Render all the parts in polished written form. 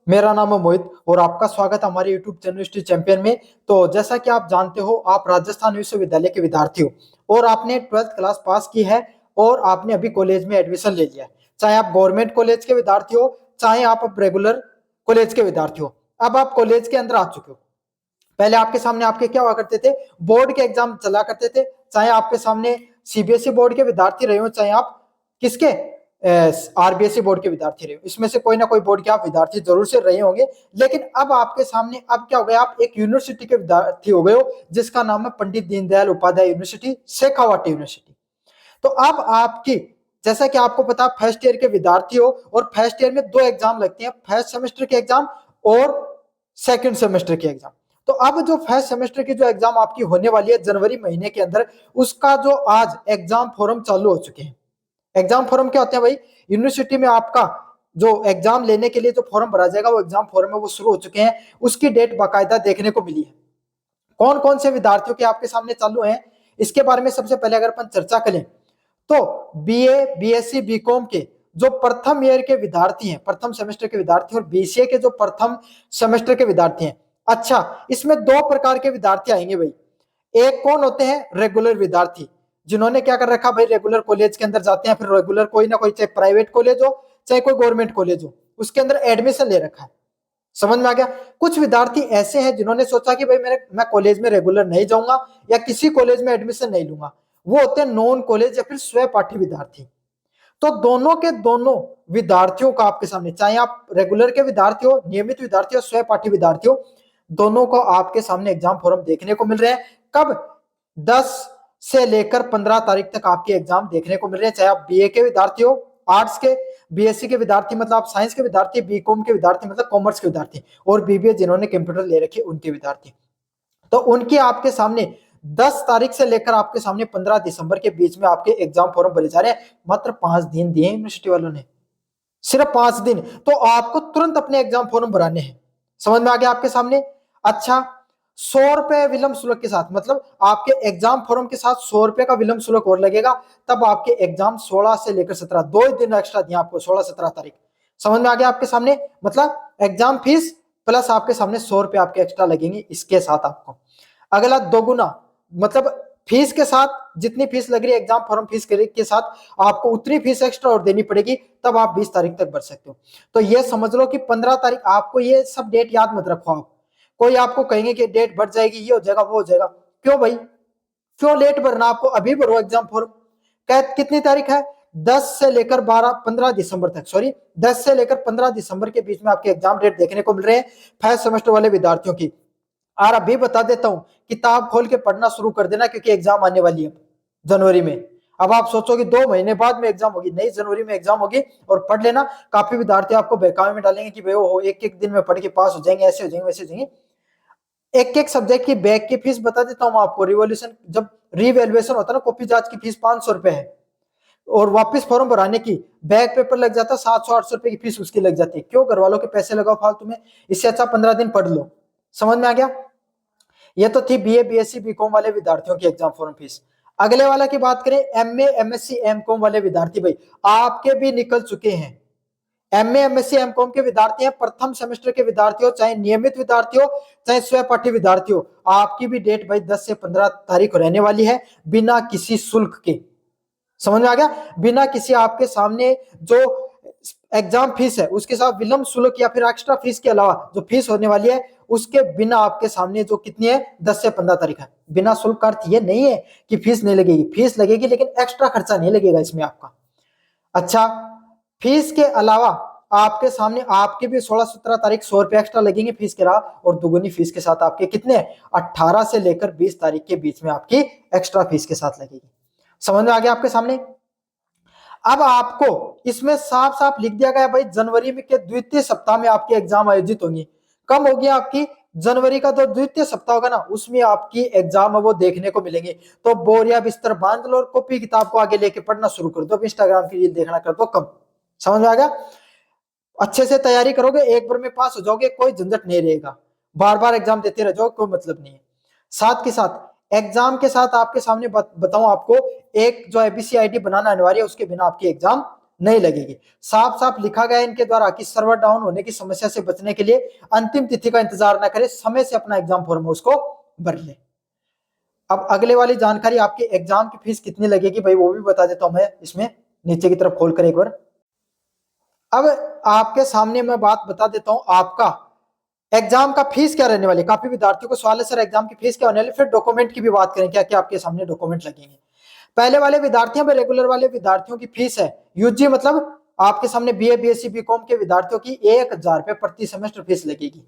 मेरा नाम है मोहित और आपका स्वागत है हमारे YouTube चैनल स्टडी चैंपियन में। तो जैसा कि आप जानते हो, आप राजस्थान विश्वविद्यालय के विद्यार्थी हो और आपने 12th क्लास पास की है और आपने अभी कॉलेज में एडमिशन ले लिया है। चाहे आप गवर्नमेंट कॉलेज के विद्यार्थी हो, चाहे आप अब रेगुलर कॉलेज के विद्यार्थी हो। अब आप कॉलेज के अंदर आ चुके हो। पहले आपके सामने आपके क्या हुआ करते थे, बोर्ड के एग्जाम चला करते थे। चाहे आपके सामने सीबीएसई बोर्ड के विद्यार्थी रहे हो, चाहे आप किसके आरबीएसई बोर्ड के विद्यार्थी रहे हो, इसमें से कोई ना कोई बोर्ड के आप विद्यार्थी जरूर से रहे होंगे। लेकिन अब आपके सामने अब क्या हो गया, आप एक यूनिवर्सिटी के विद्यार्थी हो गए हो जिसका नाम है पंडित दीनदयाल उपाध्याय यूनिवर्सिटी, शेखावाटी यूनिवर्सिटी। तो अब आपकी, जैसा कि आपको पता, फर्स्ट ईयर के विद्यार्थी हो और फर्स्ट ईयर में दो एग्जाम लगते हैं, फर्स्ट सेमेस्टर के एग्जाम और सेकंड सेमेस्टर के एग्जाम। तो अब जो फर्स्ट सेमेस्टर की जो एग्जाम आपकी होने वाली है जनवरी महीने के अंदर, उसका जो आज एग्जाम फॉर्म चालू हो चुके हैं। एग्जाम फॉर्म क्या होते हैं भाई, यूनिवर्सिटी में आपका जो एग्जाम लेने के लिए जो फॉर्म भरा जाएगा, वो एग्जाम फॉर्म है वो शुरू हो चुके हैं। उसकी डेट बाकायदा देखने को मिली है। कौन कौन से विद्यार्थियों के आपके सामने चालू हैं, इसके बारे में सबसे पहले अगर अपन चर्चा करें तो बीए, बीएससी, बीकॉम के जो प्रथम ईयर के विद्यार्थी हैं, प्रथम सेमेस्टर के विद्यार्थी, और बीसीए के जो प्रथम सेमेस्टर के विद्यार्थी हैं। अच्छा, इसमें दो प्रकार के विद्यार्थी आएंगे भाई। एक कौन होते हैं, रेगुलर विद्यार्थी, जिन्होंने क्या कर रखा भाई, रेगुलर कॉलेज के अंदर जाते हैं, फिर रेगुलर कोई ना कोई, चाहे प्राइवेट कॉलेज हो चाहे कोई गवर्नमेंट कॉलेज हो, उसके अंदर एडमिशन ले रखा है। समझ में आ गया। कुछ विद्यार्थी ऐसे हैं जिन्होंने सोचा कि भाई मैं कॉलेज में रेगुलर नहीं जाऊंगा या किसी कॉलेज में एडमिशन नहीं लूंगा, वो होते हैं नॉन कॉलेज या फिर स्वपाठी विद्यार्थी। तो दोनों के दोनों विद्यार्थियों का आपके सामने, चाहे आप रेगुलर के विद्यार्थी हो, नियमित विद्यार्थी हो, स्वपाठी विद्यार्थी हो, दोनों को आपके सामने एग्जाम फॉर्म देखने को मिल रहे हैं। कब? 10 से लेकर 15 तारीख तक आपके एग्जाम देखने को मिल रहे हैं। चाहे आप बीए के विद्यार्थी हो, आर्ट्स के, बीएससी के विद्यार्थी मतलब आप साइंस के विद्यार्थी, बीकॉम के विद्यार्थी मतलब कॉमर्स के विद्यार्थी, और बीबीए जिन्होंने कंप्यूटर ले रखे उनके विद्यार्थी। तो उनके आपके सामने 10 तारीख से लेकर आपके सामने 15 दिसंबर के बीच में आपके एग्जाम फॉर्म भरे जा रहे हैं। मात्र 5 दिन दिए यूनिवर्सिटी वालों ने, सिर्फ 5 दिन। तो आपको तुरंत अपने एग्जाम फॉर्म भराने हैं। समझ में आ गया आपके सामने। अच्छा, 100 रुपए विलंब शुल्क के साथ, मतलब आपके एग्जाम फॉर्म के साथ 100 रुपए का विलंब शुल्क और लगेगा, तब आपके एग्जाम 16 से लेकर 17, 2 दिन एक्स्ट्रा दिए आपको, 16-17 तारीख। समझ में आ गया आपके सामने। मतलब एग्जाम फीस प्लस आपके सामने 100 रुपए आपके एक्स्ट्रा लगेंगे इसके साथ आपको। अगला दोगुना, मतलब फीस के साथ जितनी फीस लग रही है एग्जाम फॉर्म फीस के साथ, आपको उतनी फीस एक्स्ट्रा और देनी पड़ेगी, तब आप 20 तारीख तक भर सकते हो। तो ये समझ लो कि 15 तारीख, आपको ये सब डेट याद मत रखो आप। कोई आपको कहेंगे कि डेट बढ़ जाएगी, ये हो जाएगा, वो हो जाएगा, क्यों भाई, क्यों लेट भरना, आपको अभी भरो एग्जाम फॉर्म। कितनी तारीख है, 10 से लेकर 15 दिसंबर तक, सॉरी 10 से लेकर 15 दिसंबर के बीच में आपके एग्जाम डेट देखने को मिल रहे हैं फर्स्ट सेमेस्टर वाले विद्यार्थियों की। और अभी बता देता हूं, किताब खोल के पढ़ना शुरू कर देना, क्योंकि एग्जाम आने वाली है जनवरी में। अब आप सोचोगे 2 महीने बाद में एग्जाम होगी, नहीं, जनवरी में एग्जाम होगी, और पढ़ लेना। काफी विद्यार्थी आपको बहकावे में डालेंगे कि भाई वो एक एक दिन में पढ़ के पास हो जाएंगे, ऐसे हो जाएंगे, वैसे हो जाएंगे। एक एक सब्जेक्ट की बैग की फीस बता देता हूं आपको। रिवॉल्यूशन जब रीवैल्यूएशन होता है ना, कॉपी जांच की फीस 500 रुपए है, और वापस फॉर्म भराने की बैग पेपर लग जाता है 700-800 रुपए की फीस उसकी लग जाती है। क्यों घर वालों के पैसे लगाओ फालतू में, इससे अच्छा 15 दिन पढ़ लो। समझ में आ गया। ये तो थी बीए, बीएससी, बीकॉम वाले विद्यार्थियों की एग्जाम फॉर्म फीस। अगले वाला की बात करें, एमए, एमएससी, एमकॉम वाले विद्यार्थी, भाई आपके भी निकल चुके हैं। एमए, एमएससी, एमकॉम के विद्यार्थी हैं, प्रथम सेमेस्टर के विद्यार्थी हो, चाहे नियमित विद्यार्थी हो, चाहे स्वपाठी विद्यार्थी हो, आपकी भी डेट भाई 10 से 15 तारीख रहने वाली है, बिना किसी शुल्क के। समझ में आ गया। बिना किसी आपके सामने जो एग्जाम फीस है उसके साथ विलंब शुल्क या फिर एक्स्ट्रा फीस के अलावा जो फीस होने वाली है, उसके बिना आपके सामने जो कितनी है, 10 से 15 तारीख है। बिना शुल्क का अर्थ ये नहीं है कि फीस नहीं लगेगी, फीस लगेगी, लेकिन एक्स्ट्रा खर्चा नहीं लगेगा इसमें आपका। अच्छा, फीस के अलावा आपके सामने आपके भी 16-17 तारीख 100 रुपए एक्स्ट्रा लगेंगे फीस के अलावा, और दुगुनी फीस के साथ आपके कितने, 18 से लेकर 20 तारीख के बीच में आपकी एक्स्ट्रा फीस के साथ लगेगी। समझ में आ गया आपके सामने। अब आपको इसमें साफ साफ लिख दिया गया भाई, जनवरी में के द्वितीय सप्ताह में आपके एग्जाम आयोजित होंगी। कब होगी आपकी, जनवरी का जो द्वितीय सप्ताह होगा ना, उसमें आपकी एग्जाम है वो देखने को मिलेंगे। तो बोरिया बिस्तर बांध लो और कॉपी किताब को आगे लेके पढ़ना शुरू कर दो, इंस्टाग्राम की रील देखना कर दो कम। समझ में आ गया। अच्छे से तैयारी करोगे, एक बार में पास हो जाओगे, कोई झंझट नहीं रहेगा। बार बार एग्जाम देते रह जाओ, कोई मतलब नहीं है। साथ के साथ एग्जाम के साथ आपके सामने बताऊं आपको, एक जो एबीसी आईडी बनाना अनिवार्य है, उसके बिना आपकी एग्जाम नहीं लगेगी। साफ साफ लिखा गया है इनके द्वारा कि सर्वर डाउन होने की समस्या से बचने के लिए अंतिम तिथि का इंतजार न करें, समय से अपना एग्जाम फॉर्म उसको भर ले। अब अगले वाली जानकारी, आपके एग्जाम की फीस कितनी लगेगी भाई वो भी बता देता हूं मैं, इसमें नीचे की तरफ खोल कर एक बार। अब आपके सामने मैं बात बता देता हूं, आपका एग्जाम का फीस क्या रहने वाली। काफी विद्यार्थियों को सवाल है सर एग्जाम की फीस क्या होने वाली। फिर डॉक्यूमेंट की भी बात करें, क्या क्या आपके सामने डॉक्यूमेंट लगेंगे। पहले वाले विद्यार्थियों में रेगुलर वाले विद्यार्थियों की फीस है यूजी, मतलब आपके सामने बीए बीएससी बीकॉम के विद्यार्थियों की 1000 रुपए प्रति सेमेस्टर फीस लगेगी।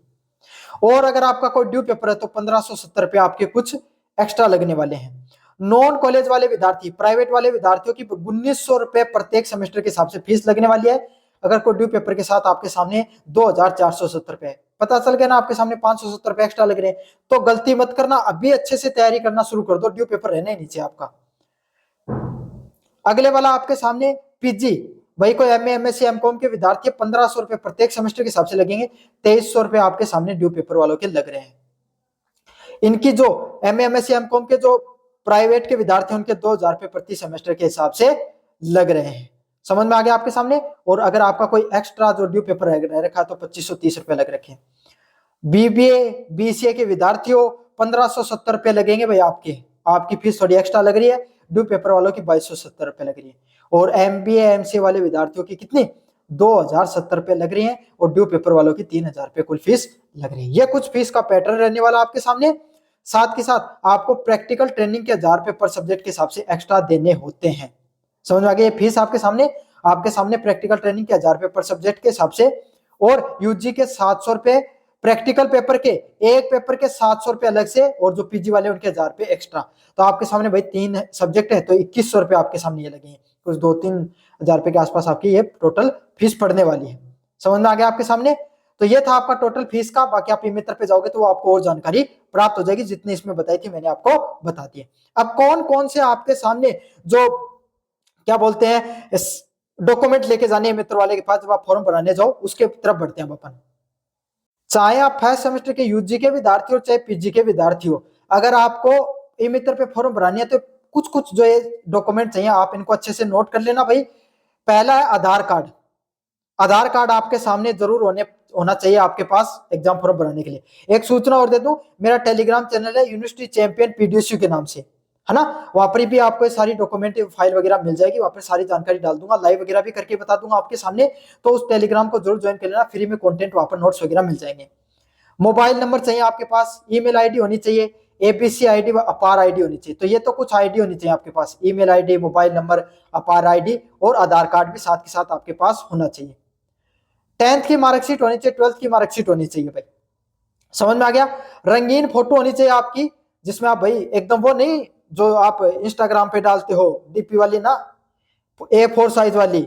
और अगर आपका कोई ड्यू पेपर है तो 1570 रुपए आपके कुछ एक्स्ट्रा लगने वाले हैं। नॉन कॉलेज वाले विद्यार्थी, प्राइवेट वाले विद्यार्थियों की 1900 रुपए प्रत्येक सेमेस्टर के हिसाब से फीस लगने वाली है। अगर कोई ड्यू पेपर के साथ आपके सामने 2470 रुपए, पता चल गया ना, आपके सामने 570 रुपए एक्स्ट्रा लग रहे हैं। तो गलती मत करना, अभी अच्छे से तैयारी करना शुरू कर दो, ड्यू पेपर रहने नीचे आपका। अगले वाला आपके सामने पीजी, भाई कोई एमए एमएससी एमकॉम के विद्यार्थी 1500 रुपए प्रत्येक सेमेस्टर के हिसाब से लगेंगे। 2300 रुपए आपके सामने ड्यू पेपर वालों के लग रहे हैं। इनकी जो एमए एमएससी एमकॉम के जो प्राइवेट के विद्यार्थी उनके 2000 रुपए प्रति सेमेस्टर के हिसाब से लग रहे हैं। समझ में आ गया आपके सामने। और अगर आपका कोई एक्स्ट्रा जो ड्यू पेपर रह रखा तो 2530 रुपए लग रखे। बीबीए बीसीए के विद्यार्थियों 1570 रुपए लगेंगे भाई आपके, आपकी फीस थोड़ी एक्स्ट्रा लग रही है। ड्यू पेपर वालों की 2270 रुपए लग रही है। और एमबीए एमसीए वाले विद्यार्थियों की कितनी 2070 रुपए लग रही है। और ड्यू पेपर वालों की 3000 रुपए कुल फीस लग रही है। ये कुछ फीस का पैटर्न रहने वाला आपके सामने। साथ के साथ आपको प्रैक्टिकल ट्रेनिंग के 1000 रुपए पर सब्जेक्ट के हिसाब से एक्स्ट्रा देने होते हैं। समझ में आ गया, ये फीस आपके सामने प्रैक्टिकल ट्रेनिंग के 1000 रुपए पर सब्जेक्ट के हिसाब से। और यूजी के 700 रुपए, प्रैक्टिकल पेपर के एक पेपर के 700 रुपए अलग से, और जो पीजी वाले उनके 1000 रुपए एक्स्ट्रा। तो आपके सामने भाई 3 सब्जेक्ट है तो 2100 रुपए आपके सामने ये लगे हैं। कुछ 2-3 हजार रुपए के आसपास आपकी ये टोटल फीस पड़ने वाली है। समझ में आ गया आपके सामने। तो ये था आपका टोटल फीस का। बाकी आप ई मित्र पे जाओगे तो वो आपको और जानकारी प्राप्त हो जाएगी, जितनी इसमें बताई थी मैंने आपको बता दी। अब कौन कौन से आपके सामने जो क्या बोलते हैं डॉक्यूमेंट लेके जाने मित्र वाले के पास जब आप फॉर्म भराने जाओ, उसके तरफ बढ़ते हैं अपन। चाहे आप फर्स्ट सेमेस्टर के यूजी के विद्यार्थी हो चाहे पीजी के विद्यार्थी हो, अगर आपको ई मित्र पे फॉर्म भरानी है तो कुछ कुछ जो है डॉक्यूमेंट चाहिए, आप इनको अच्छे से नोट कर लेना भाई। पहला है आधार कार्ड। आधार कार्ड आपके सामने जरूर होना चाहिए आपके पास एग्जाम फॉर्म भराने के लिए। एक सूचना और दे दूं, मेरा टेलीग्राम चैनल है यूनिवर्सिटी चैंपियन पीडीएसयू के नाम से, है ना। वहां पर भी आपको सारी डॉक्यूमेंट फाइल वगैरह मिल जाएगी। वहां पर सारी जानकारी डाल दूंगा, लाइव वगैरह भी करके बता दूंगा आपके सामने। तो उस टेलीग्राम को जरूर ज्वाइन कर लेना, फ्री में कंटेंट वहां पर नोट्स वगैरह मिल जाएंगे। मोबाइल नंबर चाहिए आपके पास, ईमेल आईडी होनी चाहिए, एबीसी आईडी व अपार आईडी होनी चाहिए। तो ये तो कुछ आईडी होनी चाहिए आपके पास, ईमेल आईडी, मोबाइल नंबर, अपार आईडी और आधार कार्ड भी साथ के साथ आपके पास होना चाहिए। 10th की मार्कशीट होनी चाहिए, 12th की मार्कशीट होनी चाहिए भाई। समझ में आ गया। रंगीन फोटो होनी चाहिए आपकी, जिसमें आप भाई एकदम वो नहीं जो आप इंस्टाग्राम पे डालते हो डीपी वाली ना, A4 साइज वाली,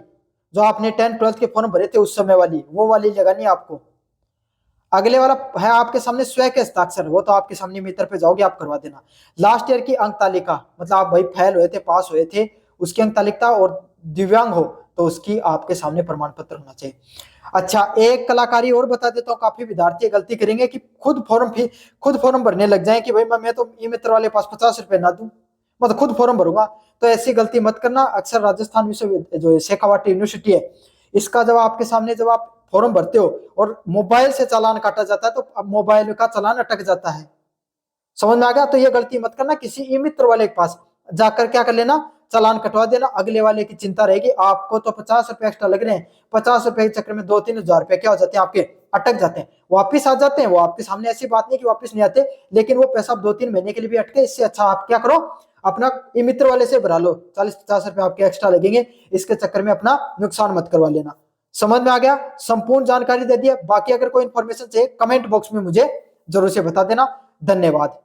जो आपने 10th 12th के फॉर्म भरे थे उस समय वाली, वो वाली लगानी आपको। अगले वाला है आपके सामने स्वयं के हस्ताक्षर, वो तो आपके सामने मित्र पे जाओगे आप करवा देना। लास्ट ईयर की अंक तालिका, मतलब आप भाई फेल हुए थे पास हुए थे उसकी अंक तालिका, और दिव्यांग हो तो उसकी आपके सामने प्रमाण पत्र होना चाहिए। अच्छा, एक कलाकारी और बता देता हूँ। काफी विद्यार्थी गलती करेंगे कि खुद फॉर्म भरने लग जाए कि भाई मैं तो ई मित्र वाले पास 50 रुपए ना दूं, मैं तो खुद फॉर्म भरूंगा। तो ऐसी गलती मत करना। अक्सर राजस्थान विश्वविद्यालय जो शेखावाटी यूनिवर्सिटी है, इसका जब आपके सामने जब आप फॉर्म भरते हो और मोबाइल से चालान काटा जाता है तो अब मोबाइल का चालान अटक जाता है। समझ में आ गया। तो ये गलती मत करना, किसी ई मित्र वाले के पास जाकर क्या कर लेना, चालान कटवा देना। अगले वाले की चिंता रहेगी, आपको तो 50 रुपए एक्स्ट्रा लग रहे हैं, 50 रुपए के चक्कर में 2-3 हजार रुपए क्या हो जाते हैं आपके, अटक जाते हैं, वापिस आ जाते हैं। वो आपके सामने ऐसी बात नहीं कि वापिस नहीं आते, लेकिन वो पैसा 2-3 महीने के लिए भी अटके। इससे अच्छा आप क्या करो, अपना ई मित्र वाले से भरा लो, 40-50 रुपए आपके एक्स्ट्रा लगेंगे, इसके चक्कर में अपना नुकसान मत करवा लेना। समझ में आ गया, संपूर्ण जानकारी दे दी है। बाकी अगर कोई इंफॉर्मेशन चाहिए कमेंट बॉक्स में मुझे जरूर से बता देना। धन्यवाद।